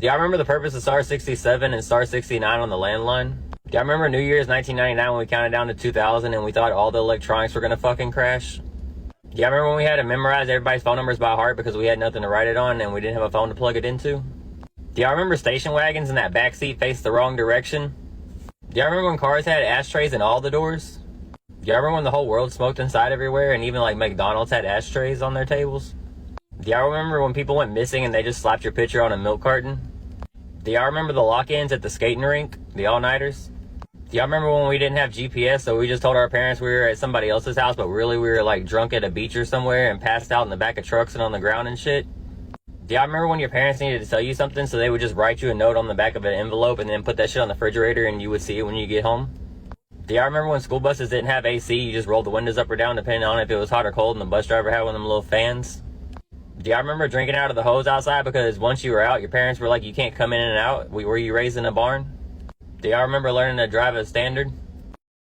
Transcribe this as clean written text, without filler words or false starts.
Do y'all remember the purpose of star 67 and star 69 on the landline? Do y'all remember New Year's 1999 when we counted down to 2000 and we thought all the electronics were gonna fucking crash? Do y'all remember when we had to memorize everybody's phone numbers by heart because we had nothing to write it on and we didn't have a phone to plug it into? Do y'all remember station wagons and that back seat faced the wrong direction? Do y'all remember when cars had ashtrays in all the doors? Do y'all remember when the whole world smoked inside everywhere and even like McDonald's had ashtrays on their tables? Do y'all remember when people went missing and they just slapped your picture on a milk carton? Do y'all remember the lock-ins at the skating rink? The all-nighters? Do y'all remember when we didn't have GPS, so we just told our parents we were at somebody else's house, but really we were like drunk at a beach or somewhere and passed out in the back of trucks and on the ground and shit? Do y'all remember when your parents needed to tell you something, so they would just write you a note on the back of an envelope and then put that shit on the refrigerator and you would see it when you get home? Do y'all remember when school buses didn't have AC, you just rolled the windows up or down depending on if it was hot or cold and the bus driver had one of them little fans? Do y'all remember drinking out of the hose outside because once you were out, your parents were like, you can't come in and out? Were you raised in a barn? Do y'all remember learning to drive a standard?